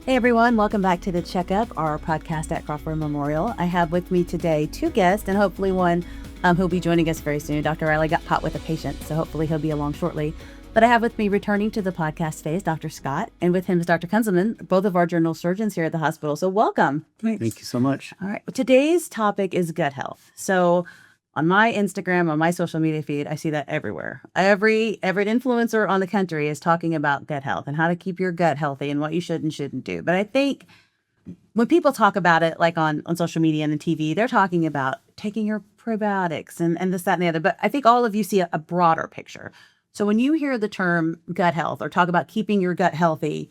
Hey everyone, welcome back to The Checkup, our podcast at Crawford Memorial. I have with me today two guests and hopefully one who'll be joining us very soon. Dr. Riley got caught with a patient, so hopefully he'll be along shortly. But I have with me returning to the podcast today is Dr. Scott, and with him is Dr. Kunzelman, both of our general surgeons here at the hospital. So welcome. Thank you so much. All right. Today's topic is gut health. So on my Instagram, on my social media feed, I see that everywhere. Every influencer on the country is talking about gut health and how to keep your gut healthy and what you should and shouldn't do. But I think when people talk about it, like on social media and the TV, they're talking about taking your probiotics and this, that, and the other. But I think all of you see a broader picture. So when you hear the term gut health or talk about keeping your gut healthy,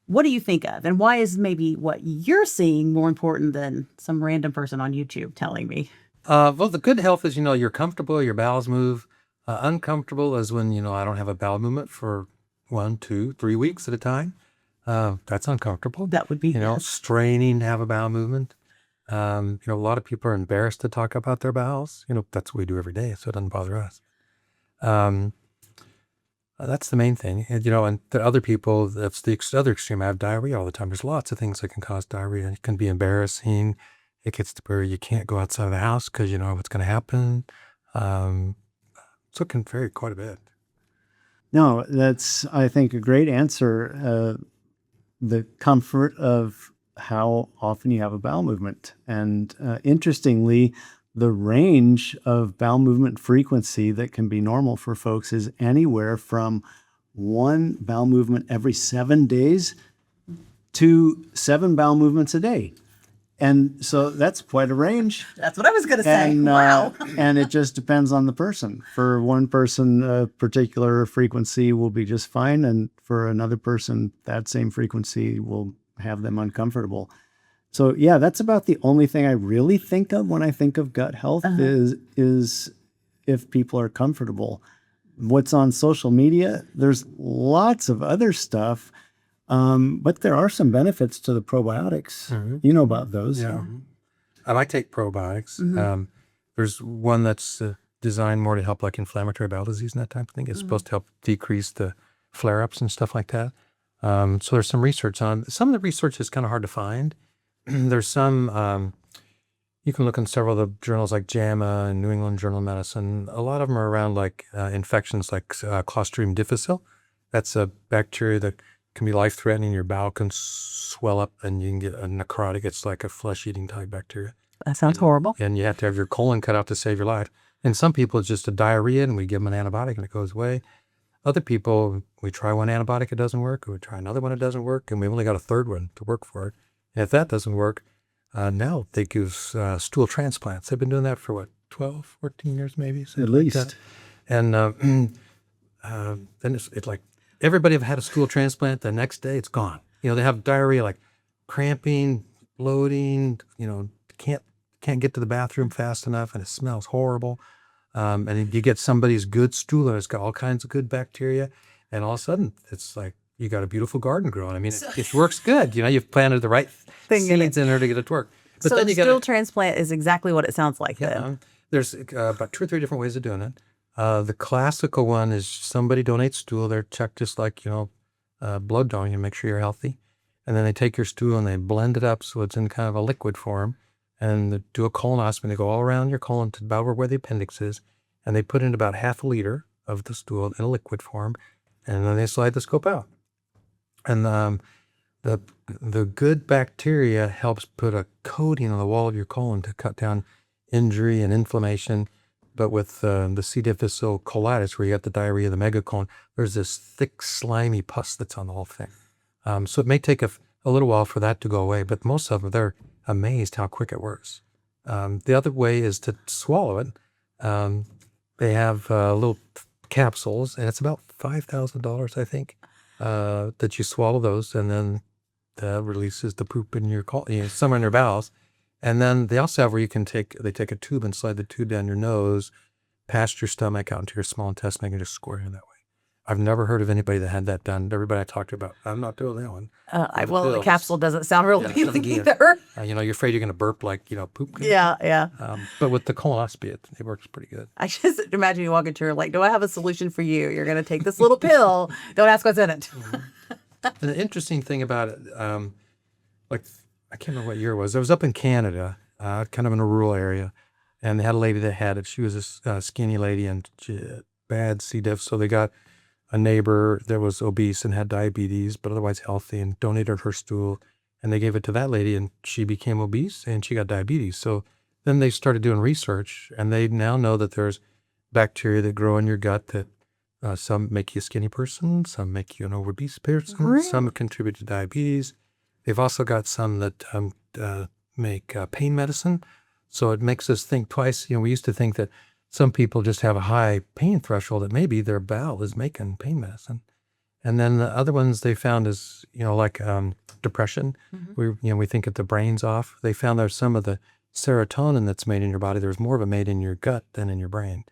what do you think of? And why is maybe what you're seeing more important than some random person on YouTube telling me? Well, the good health is, you're comfortable, your bowels move. Uncomfortable is when, I don't have a bowel movement for 1, 2, 3 weeks at a time. That's uncomfortable. That would be, straining to have a bowel movement. A lot of people are embarrassed to talk about their bowels. That's what we do every day, so it doesn't bother us. That's the main thing. And the other people, that's the other extreme. I have diarrhea all the time. There's lots of things that can cause diarrhea. It can be embarrassing. It gets to where you can't go outside of the house because you know what's going to happen. So it can vary quite a bit. No, that's, I think, a great answer. The comfort of how often you have a bowel movement. And interestingly, the range of bowel movement frequency that can be normal for folks is anywhere from 1 bowel movement every 7 days to 7 bowel movements a day. And so that's quite a range. That's what I was going to say. And, wow. And it just depends on the person. For one person, a particular frequency will be just fine. And for another person, that same frequency will have them uncomfortable. So yeah, that's about the only thing I really think of when I think of gut health is if people are comfortable. What's on social media, there's lots of other stuff. But there are some benefits to the probiotics. Mm-hmm. You know about those. Yeah. I take probiotics. Mm-hmm. There's one that's designed more to help like inflammatory bowel disease and that type of thing. It's supposed to help decrease the flare-ups and stuff like that. So there's some research on. Some of the research is kind of hard to find. There's some, you can look in several of the journals like JAMA and New England Journal of Medicine. A lot of them are around like infections like Clostridium difficile. That's a bacteria that can be life-threatening. Your bowel can swell up and you can get a necrotic. It's like a flesh-eating type bacteria. That sounds horrible. And you have to have your colon cut out to save your life. And some people, it's just a diarrhea and we give them an antibiotic and it goes away. Other people, we try one antibiotic, it doesn't work. Or we try another one, it doesn't work. And we've only got a third one to work for it. And if that doesn't work, now they give stool transplants. They've been doing that for 12, 14 years maybe? At least. Like and then it's like, everybody have had a stool transplant. The next day, it's gone. They have diarrhea, like cramping, bloating. Can't get to the bathroom fast enough, and it smells horrible. And then you get somebody's good stool, and it's got all kinds of good bacteria, and all of a sudden, it's like you got a beautiful garden growing. I mean, it works good. You've planted the right seeds in there to get it to work. But so then the stool transplant is exactly what it sounds like. Yeah, then. There's about 2 or 3 different ways of doing it. The classical one is somebody donates stool. They're checked just like, blood donor. You make sure you're healthy. And then they take your stool and they blend it up so it's in kind of a liquid form. And they do a colonoscopy. They go all around your colon to about where the appendix is. And they put in about half a liter of the stool in a liquid form. And then they slide the scope out. And the good bacteria helps put a coating on the wall of your colon to cut down injury and inflammation. But with the C. difficile colitis, where you got the diarrhea of the megacolon, there's this thick, slimy pus that's on the whole thing. So it may take a little while for that to go away, but most of them, they're amazed how quick it works. The other way is to swallow it. They have little capsules, and it's about $5,000, I think, that you swallow those, and then that releases the poop in your somewhere in your bowels. And then they also have where they take a tube and slide the tube down your nose, past your stomach, out into your small intestine, and just squirt in that way. I've never heard of anybody that had that done. Everybody I talked to about, I'm not doing that one. The capsule doesn't sound real appealing either. You're afraid you're going to burp like, poop. Yeah. But with the colonoscopy, it works pretty good. I just imagine you walk into her like, do I have a solution for you? You're going to take this little pill. Don't ask what's in it. Mm-hmm. And the interesting thing about it, like, I can't remember what year it was. I was up in Canada, kind of in a rural area, and they had a lady that had it. She was a skinny lady and she had bad C. diff. So they got a neighbor that was obese and had diabetes, but otherwise healthy, and donated her stool. And they gave it to that lady, and she became obese and she got diabetes. So then they started doing research, and they now know that there's bacteria that grow in your gut that some make you a skinny person, some make you an obese person, Really? some contribute to diabetes. They've also got some that make pain medicine. So it makes us think twice. We used to think that some people just have a high pain threshold, that maybe their bowel is making pain medicine. And then the other ones they found is, like depression. We think that the brain's off. They found there's some of the serotonin that's made in your body. There's more of it made in your gut than in your brain.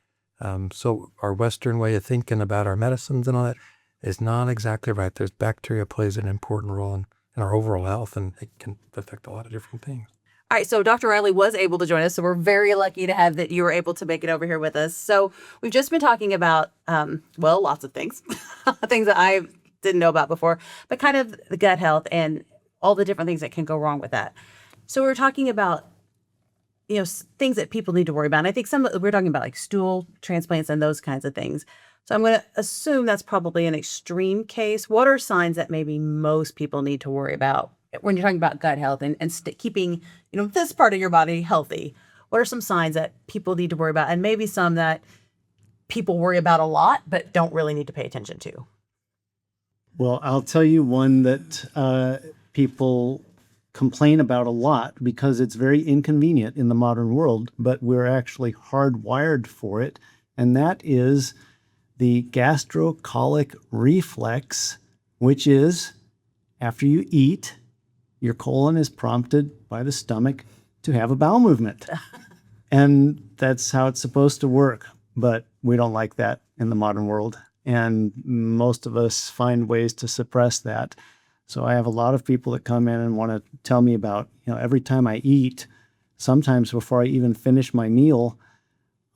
So our Western way of thinking about our medicines and all that is not exactly right. There's bacteria plays an important role in our overall health, and it can affect a lot of different things. All right, so Dr. Riley was able to join us, so we're very lucky to have that you were able to make it over here with us. So we've just been talking about, lots of things, things that I didn't know about before, but kind of the gut health and all the different things that can go wrong with that. So we're talking about, things that people need to worry about. And I think we're talking about like stool transplants and those kinds of things. So I'm going to assume that's probably an extreme case. What are signs that maybe most people need to worry about when you're talking about gut health and keeping, this part of your body healthy? What are some signs that people need to worry about, and maybe some that people worry about a lot but don't really need to pay attention to? Well, I'll tell you one that people complain about a lot because it's very inconvenient in the modern world, but we're actually hardwired for it, and that is the gastrocolic reflex, which is after you eat, your colon is prompted by the stomach to have a bowel movement. And that's how it's supposed to work. But we don't like that in the modern world. And most of us find ways to suppress that. So I have a lot of people that come in and want to tell me about, every time I eat, sometimes before I even finish my meal,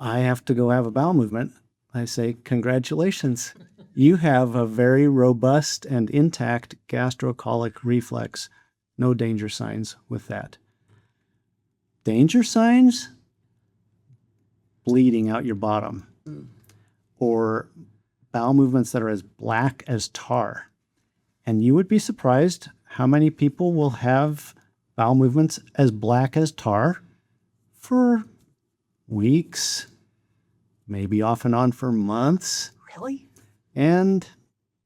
I have to go have a bowel movement. I say, congratulations. You have a very robust and intact gastrocolic reflex. No danger signs with that. Danger signs? Bleeding out your bottom. Or bowel movements that are as black as tar. And you would be surprised how many people will have bowel movements as black as tar for weeks, maybe off and on for months. Really? And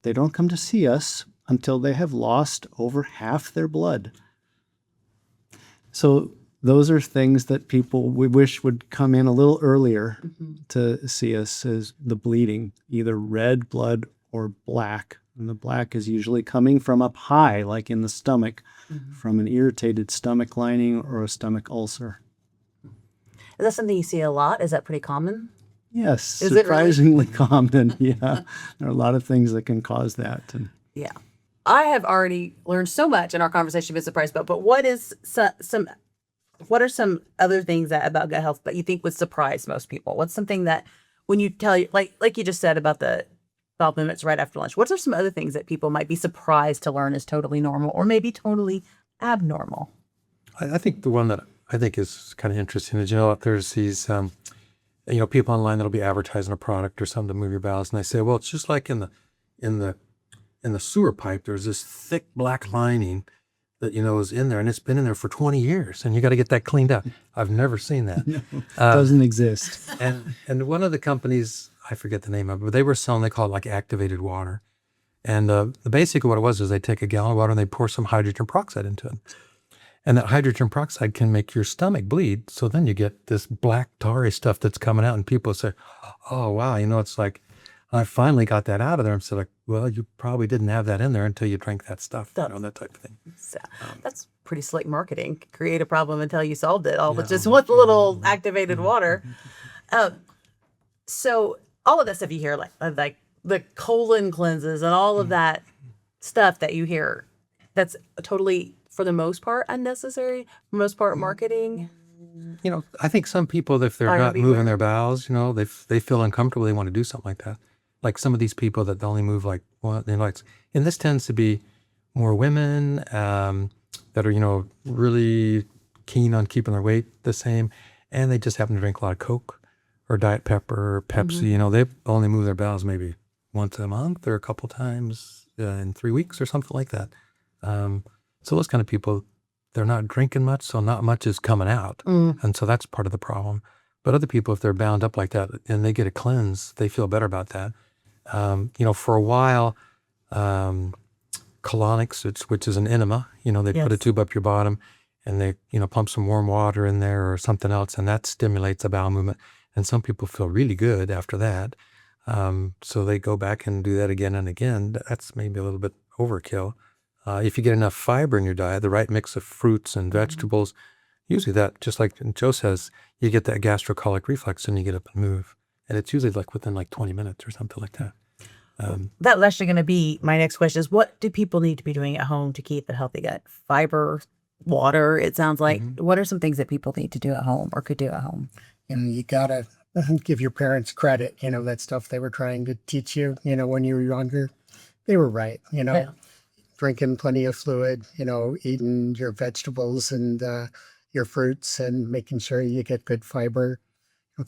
they don't come to see us until they have lost over half their blood. So those are things that we wish would come in a little earlier to see us, as the bleeding, either red blood or black. And the black is usually coming from up high, like in the stomach, from an irritated stomach lining or a stomach ulcer. Is that something you see a lot? Is that pretty common? Yes, Is it really? surprisingly common. Yeah, there are a lot of things that can cause that. And Yeah. I have already learned so much in our conversation with surprise about, but what are some other things about gut health that you think would surprise most people? What's something that when you tell you, like you just said about the bowel movements right after lunch, what are some other things that people might be surprised to learn is totally normal or maybe totally abnormal? I think the one that I think is kind of interesting is, there's these, people online that'll be advertising a product or something to move your bowels, and they say, well, it's just like in the sewer pipe, there's this thick black lining that, is in there, and it's been in there for 20 years, and you got to get that cleaned up. I've never seen that. no, doesn't exist. And one of the companies, I forget the name of it, but they call it like activated water. And basically what it was is they take a gallon of water and they pour some hydrogen peroxide into it. And that hydrogen peroxide can make your stomach bleed. So then you get this black tarry stuff that's coming out, and people say, oh, wow, it's like, I finally got that out of there. I'm so like, well, you probably didn't have that in there until you drank that stuff, that type of thing. So, that's pretty slick marketing. Create a problem until you solved it all with just one little activated water. So all of that stuff you hear, like the colon cleanses and all of that stuff that you hear, that's totally, for the most part, unnecessary, for the most part, marketing. I think some people, if they're not moving their bowels, they feel uncomfortable, they want to do something like that. Like some of these people that only move like one, and this tends to be more women, that are, really keen on keeping their weight the same, and they just happen to drink a lot of Coke or Diet Pepper or Pepsi. They only move their bowels maybe once a month or a couple times in 3 weeks or something like that. So those kind of people, they're not drinking much, so not much is coming out. And so that's part of the problem. But other people, if they're bound up like that and they get a cleanse, they feel better about that. For a while, colonics, which is an enema, they put a tube up your bottom and they, pump some warm water in there or something else, and that stimulates a bowel movement. And some people feel really good after that. So they go back and do that again and again. That's maybe a little bit overkill. If you get enough fiber in your diet, the right mix of fruits and vegetables, usually that, just like Joe says, you get that gastrocolic reflex and you get up and move. And it's usually like within like 20 minutes or something like that. That was actually going to be my next question is, what do people need to be doing at home to keep a healthy gut? Fiber, water, it sounds like. What are some things that people need to do at home or could do at home? And you gotta give your parents credit, that stuff they were trying to teach you, when you were younger, they were right, Yeah. drinking plenty of fluid, eating your vegetables and your fruits and making sure you get good fiber.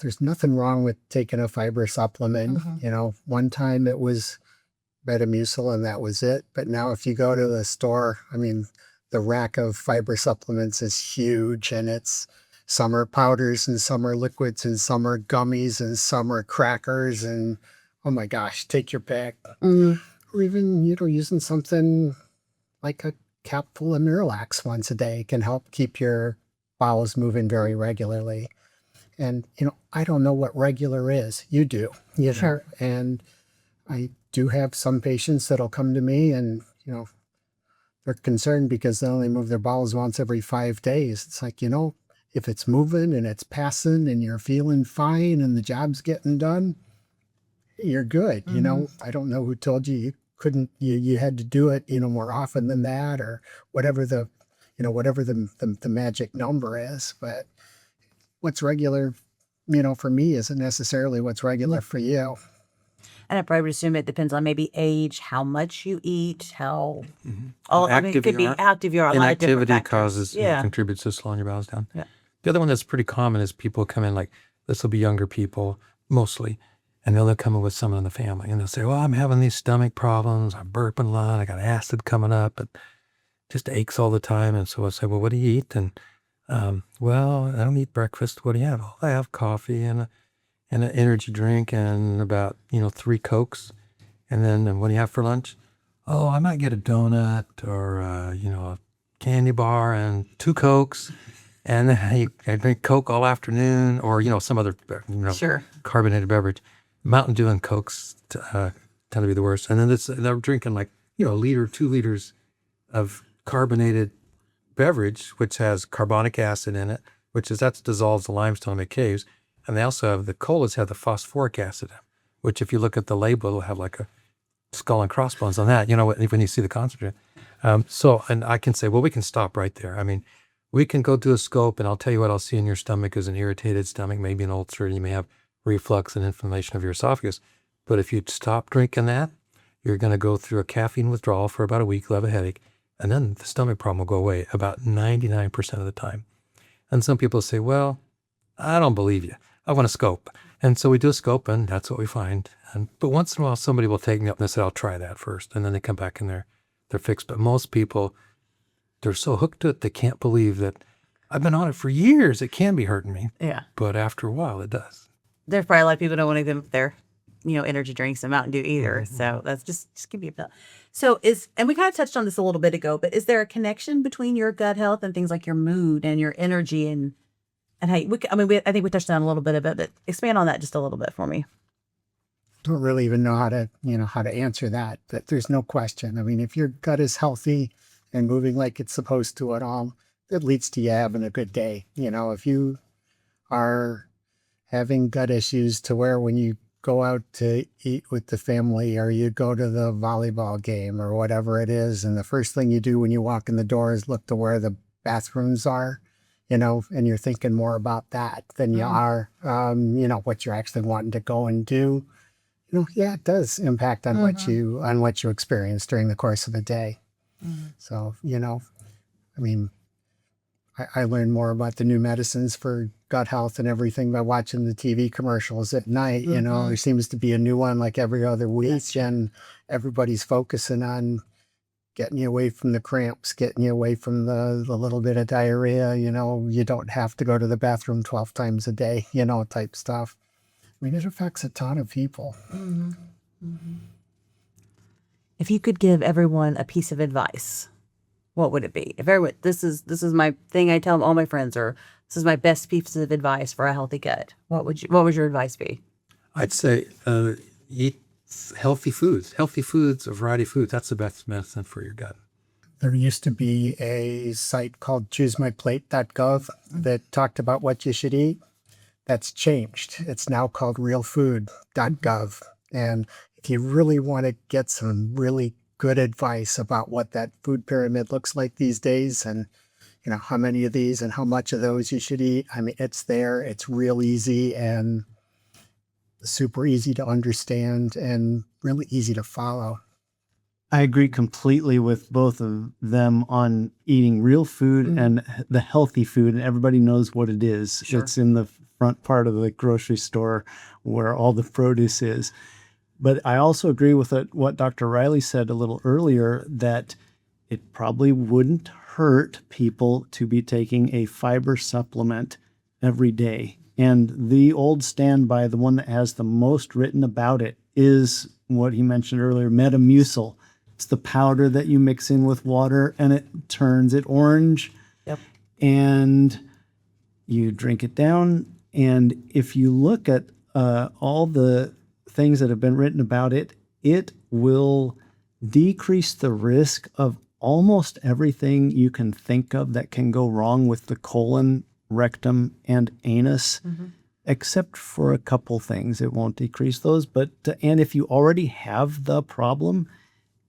There's nothing wrong with taking a fiber supplement. One time it was Metamucil and that was it. But now if you go to the store, the rack of fiber supplements is huge, and some are powders and some are liquids and some are gummies and some are crackers, and oh my gosh, take your pick. Or even, using something like a capful of Miralax once a day can help keep your bowels moving very regularly. And, I don't know what regular is. You do. Sure. And I do have some patients that'll come to me and, they're concerned because they only move their bowels once every 5 days. It's like, if it's moving and it's passing and you're feeling fine and the job's getting done, you're good. I don't know who told you couldn't, you had to do it, more often than that, or whatever the magic number is. But what's regular, for me isn't necessarily what's regular for you. And I probably would assume it depends on maybe age, how much you eat, how Active it could you be are. active you are. A lot of different Inactivity factors. Yeah. contributes to slowing your bowels down. Yeah. The other one that's pretty common is people come in, like, this will be younger people mostly, and they'll come in with someone in the family and they'll say, well, I'm having these stomach problems. I'm burping a lot. I got acid coming up. It just aches all the time. And so I say, well, what do you eat? And well, I don't eat breakfast. What do you have? Oh, I have coffee and an energy drink and about 3 Cokes. And then what do you have for lunch? Oh, I might get a donut or a candy bar and 2 Cokes, and then I drink Coke all afternoon, or some other Sure. carbonated beverage. Mountain Dew and Cokes tend to be the worst. And then they're drinking like 1 liter, 2 liters of carbonated beverage, which has carbonic acid in it, that dissolves the limestone and make caves. And they also have, the colas have the phosphoric acid, which if you look at the label, it'll have like a skull and crossbones on that, when you see the concentrate. And I can say, well, we can stop right there. We can go do a scope and I'll tell you what I'll see in your stomach is an irritated stomach, maybe an ulcer, you may have reflux and inflammation of your esophagus. But if you stop drinking that, you're going to go through a caffeine withdrawal for about a week, you'll have a headache, and then the stomach problem will go away about 99% of the time. And some people say, well, I don't believe you. I want a scope. And so we do a scope and that's what we find. But once in a while, somebody will take me up and they say, I'll try that first. And then they come back and they're fixed. But most people, they're so hooked to it, they can't believe that I've been on it for years. It can be hurting me. Yeah. But after a while, it does. There's probably a lot of people don't want to give up their, energy drinks and Mountain Dew either. So that's just give you a feel. So and we kind of touched on this a little bit ago, but is there a connection between your gut health and things like your mood and your energy and how I think we touched on a little bit of it, but expand on that just a little bit for me. Don't really even know how to answer that, but there's no question. If your gut is healthy and moving like it's supposed to at all, it leads to you having a good day. If you are having gut issues to where when you go out to eat with the family or you go to the volleyball game or whatever it is, and the first thing you do when you walk in the door is look to where the bathrooms are, and you're thinking more about that than you are, what you're actually wanting to go and do. Yeah, it does impact on what you experience during the course of the day. So, I mean, I learned more about the new medicines for gut health and everything by watching the TV commercials at night. You know, there seems to be a new one like every other week, and everybody's focusing on getting you away from the cramps, getting you away from the little bit of diarrhea. You know, you don't have to go to the bathroom 12 times a day, you know, type stuff. I mean, it affects a ton of people. If you could give everyone a piece of advice, what would it be? If everyone, this is my thing I tell all my friends, or this is my best piece of advice for a healthy gut. What would your advice be? I'd say eat healthy foods. Healthy foods, a variety of foods. That's the best medicine for your gut. There used to be a site called choosemyplate.gov that talked about what you should eat. That's changed. It's now called realfood.gov. And if you really want to get some really good advice about what that food pyramid looks like these days, and you know how many of these and how much of those you should eat, I mean, it's there. It's real easy and super easy to understand and really easy to follow. I agree completely with both of them on eating real food and the healthy food, and everybody knows what it is. Sure. It's in the front part of the grocery store where all the produce is. But I also agree with what Dr. Riley said a little earlier, that it probably wouldn't hurt people to be taking a fiber supplement every day. And the old standby, the one that has the most written about it, is what he mentioned earlier, Metamucil. It's the powder that you mix in with water and it turns it orange. Yep. And you drink it down. And if you look at all the things that have been written about it, it will decrease the risk of almost everything you can think of that can go wrong with the colon, rectum, and anus, except for a couple things. It won't decrease those. And if you already have the problem,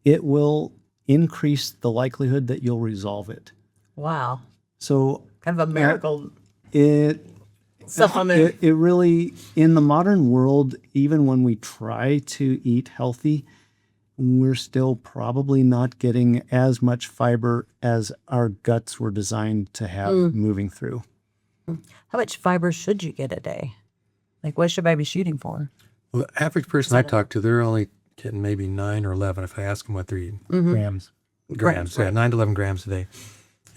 it will increase the likelihood that you'll resolve it. Wow. So Kind of a miracle it supplement. It really, in the modern world, even when we try to eat healthy, we're still probably not getting as much fiber as our guts were designed to have moving through. How much fiber should you get a day? Like, what should I be shooting for? Well, the average person I talk to, they're only getting maybe 9 or 11 if I ask them what they're eating. Grams. Grams, yeah, 9 to 11 grams a day.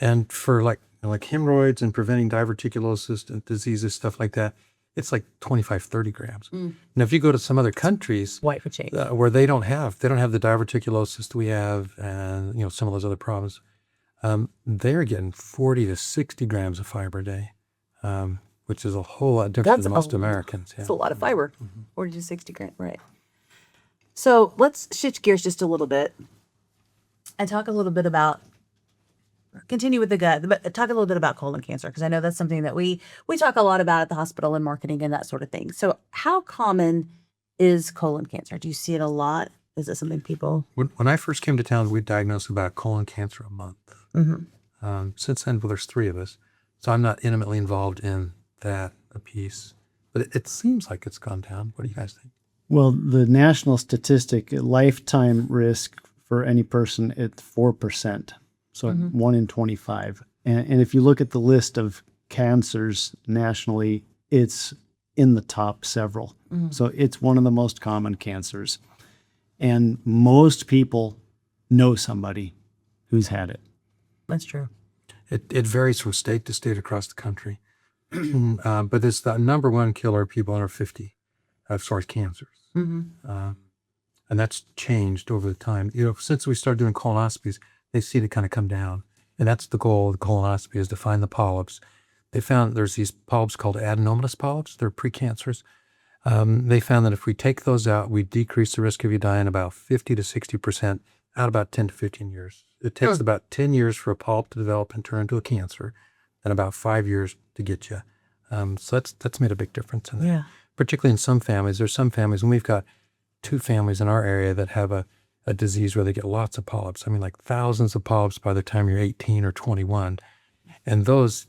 And for like hemorrhoids and preventing diverticulosis and diseases, stuff like that, it's like 25, 30 grams. Now, if you go to some other countries White for change. where they don't have the diverticulosis that we have, and you know some of those other problems, they're getting 40 to 60 grams of fiber a day, which is a whole lot different That's than most Americans. Yeah. That's a lot of fiber. 40 to 60 grams, right. So let's shift gears just a little bit and talk a little bit about, continue with the gut, but talk a little bit about colon cancer, because I know that's something that we talk a lot about at the hospital and marketing and that sort of thing. So how common is colon cancer? Do you see it a lot? Is it something people? When I first came to town, we diagnosed about colon cancer a month. Since then, well, there's 3 of us, so I'm not intimately involved in that piece. But it seems like it's gone down. What do you guys think? Well, the national statistic, lifetime risk for any person, it's 4%. So 1 in 25. And if you look at the list of cancers nationally, it's in the top several. So it's one of the most common cancers. And most people know somebody who's had it. That's true. It varies from state to state across the country. But it's the number 1 killer of people under 50 as far as cancers. And that's changed over the time. You know, since we started doing colonoscopies, they see it kind of come down. And that's the goal of the colonoscopy, is to find the polyps. They found there's these polyps called adenomatous polyps. They're precancers. They found that if we take those out, we decrease the risk of you dying about 50 to 60% out about 10 to 15 years. It takes about 10 years for a polyp to develop and turn into a cancer, and about 5 years to get you. So that's made a big difference in that. Yeah. Particularly in some families. There's some families, and we've got 2 families in our area that have a disease where they get lots of polyps. I mean, like thousands of polyps by the time you're 18 or 21. And those,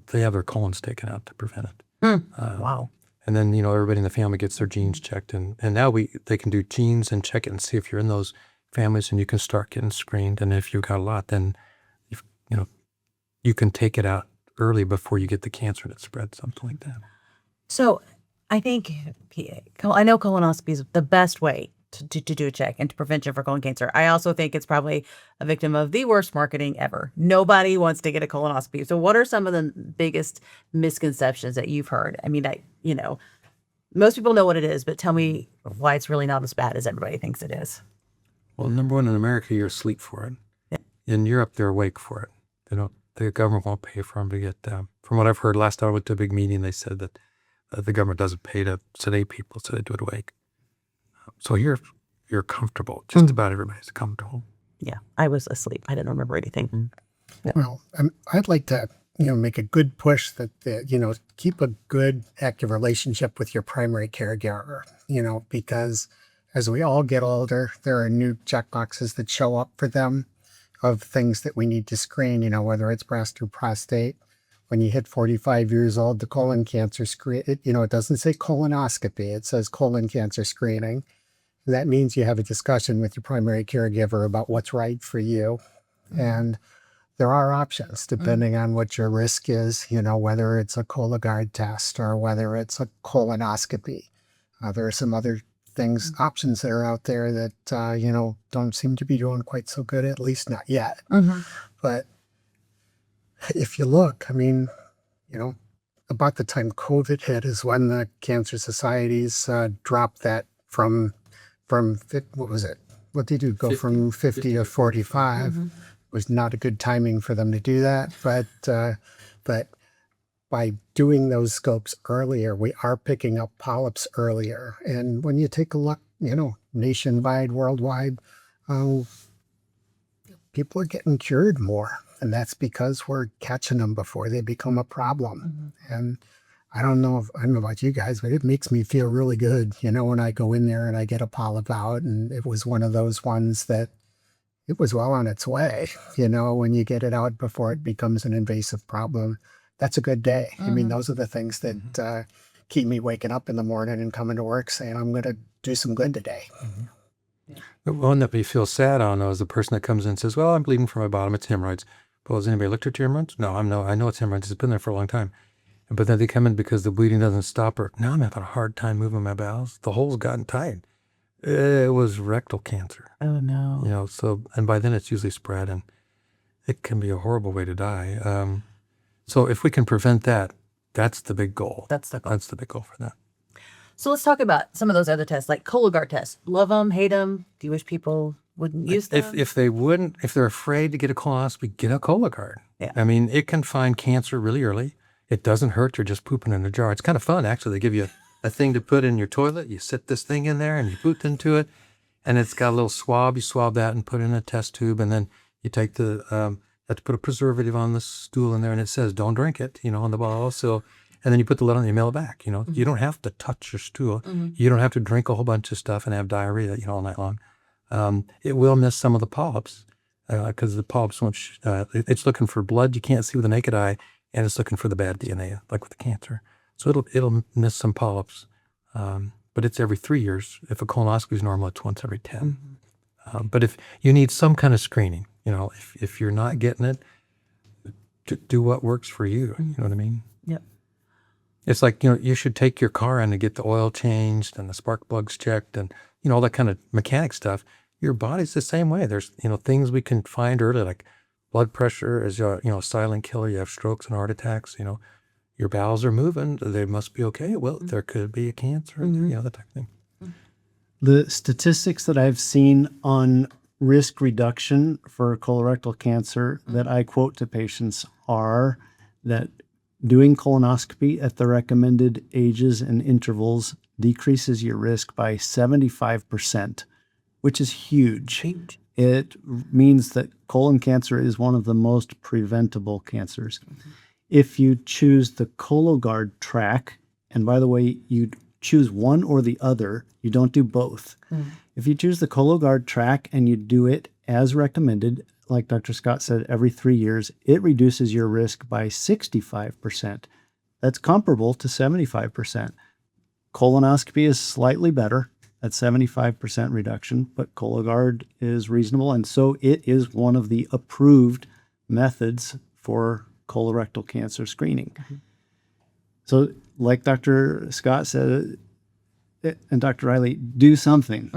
they have their colons taken out to prevent it. Wow. And then, you know, everybody in the family gets their genes checked. And now they can do genes and check it and see if you're in those families, and you can start getting screened. And if you've got a lot, then, you know, you can take it out early before you get the cancer that spreads, something like that. So I think I know colonoscopy is the best way to do a check and to prevention for colon cancer. I also think it's probably a victim of the worst marketing ever. Nobody wants to get a colonoscopy. So what are some of the biggest misconceptions that you've heard? I mean, most people know what it is, but tell me why it's really not as bad as everybody thinks it is. Well, number one, in America, you're asleep for it. In Europe, they're awake for it. The government won't pay for them to get, from what I've heard, last time I went to a big meeting, they said that the government doesn't pay to sedate people, so they do it awake. So you're comfortable. Just about everybody's comfortable. Yeah, I was asleep. I didn't remember anything. Well, I'd like to, make a good push that, keep a good active relationship with your primary caregiver, because as we all get older, there are new check boxes that show up for them of things that we need to screen, whether it's breast or prostate. When you hit 45 years old, the colon cancer screen, it doesn't say colonoscopy, it says colon cancer screening. That means you have a discussion with your primary caregiver about what's right for you. And there are options depending on what your risk is, whether it's a Cologuard test or whether it's a colonoscopy. There are some other options that are out there that, don't seem to be doing quite so good, at least not yet. But if you look, about the time COVID hit is when the cancer societies dropped that from what was it? What did they do? Go 50, from 50 to 45. It was not a good timing for them to do that. But by doing those scopes earlier, we are picking up polyps earlier. And when you take a look, nationwide, worldwide, people are getting cured more. And that's because we're catching them before they become a problem. And I don't know about you guys, but it makes me feel really good, when I go in there and I get a polyp out. And it was one of those ones that it was well on its way, when you get it out before it becomes an invasive problem. That's a good day. Those are the things that keep me waking up in the morning and coming to work saying, I'm going to do some good today. The one that we feel sad on, though, is the person that comes in and says, well, I'm bleeding from my bottom, it's hemorrhoids. Well, has anybody looked at your hemorrhoids? No, I know it's hemorrhoids. It's been there for a long time. But then they come in because the bleeding doesn't stop, or now I'm having a hard time moving my bowels. The hole's gotten tight. It was rectal cancer. Oh, no. And by then it's usually spread, and it can be a horrible way to die. So if we can prevent that, that's the big goal. That's the goal. That's the big goal for that. So let's talk about some of those other tests, like Cologuard tests. Love them, hate them. Do you wish people wouldn't use them? If they're afraid to get a colonoscopy, get a Cologuard. Yeah. It can find cancer really early. It doesn't hurt. You're just pooping in a jar. It's kind of fun, actually. They give you a thing to put in your toilet. You sit this thing in there and you poop into it, and it's got a little swab. You swab that and put it in a test tube, and then you take you have to put a preservative on the stool in there, and it says don't drink it, on the bottle. So, and then you put the lid on and you mail it back. You don't have to touch your stool. You don't have to drink a whole bunch of stuff and have diarrhea, all night long. It will miss some of the polyps because the polyps won't. It's looking for blood you can't see with the naked eye, and it's looking for the bad DNA, like with the cancer. So it'll miss some polyps, but it's every 3 years. If a colonoscopy is normal, it's once every 10. But if you need some kind of screening, if you're not getting it, do what works for you. You know what I mean? Yep. It's like, you should take your car in to get the oil changed and the spark plugs checked and, all that kind of mechanic stuff. Your body's the same way. There's, things we can find early, like blood pressure is, a silent killer. You have strokes and heart attacks, your bowels are moving. They must be okay. Well, there could be a cancer, that type of thing. The statistics that I've seen on risk reduction for colorectal cancer that I quote to patients are that doing colonoscopy at the recommended ages and intervals decreases your risk by 75%, which is huge. It means that colon cancer is one of the most preventable cancers. If you choose the Cologuard track, and by the way, you choose one or the other, you don't do both. If you choose the Cologuard track and you do it as recommended, like Dr. Scott said, every 3 years, it reduces your risk by 65%. That's comparable to 75%. Colonoscopy is slightly better at 75% reduction, but Cologuard is reasonable. And so it is one of the approved methods for colorectal cancer screening. So like Dr. Scott said, and Dr. Riley, do something.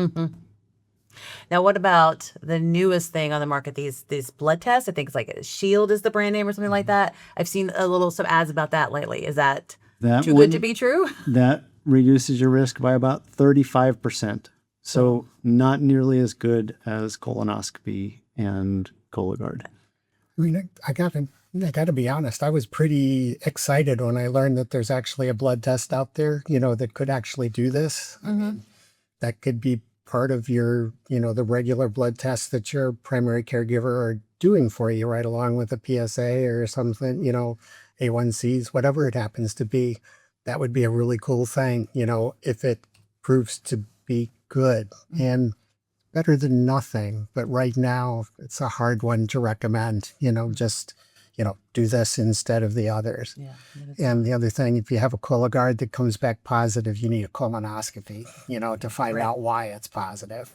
Now, what about the newest thing on the market? These blood tests. I think it's like Shield is the brand name or something like that. I've seen some ads about that lately. Is that That too one, good to be true? that reduces your risk by about 35%. So not nearly as good as colonoscopy and Cologuard. I mean, I gotta be honest. I was pretty excited when I learned that there's actually a blood test out there, that could actually do this. I mean, that could be part of your, the regular blood tests that your primary caregiver are doing for you, right along with a PSA or something, A1Cs, whatever it happens to be. That would be a really cool thing, if it proves to be good and better than nothing. But right now, it's a hard one to recommend, just, do this instead of the others. Yeah. And the other thing, if you have a Cologuard that comes back positive, you need a colonoscopy, to find out why it's positive.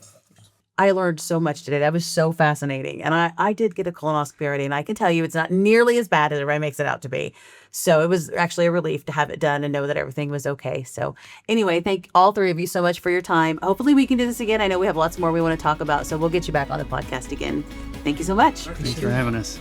I learned so much today. That was so fascinating. And I did get a colonoscopy already, and I can tell you it's not nearly as bad as everybody makes it out to be. So it was actually a relief to have it done and know that everything was okay. So anyway, thank all three of you so much for your time. Hopefully we can do this again. I know we have lots more we want to talk about, so we'll get you back on the podcast again. Thank you so much. Thanks for having us.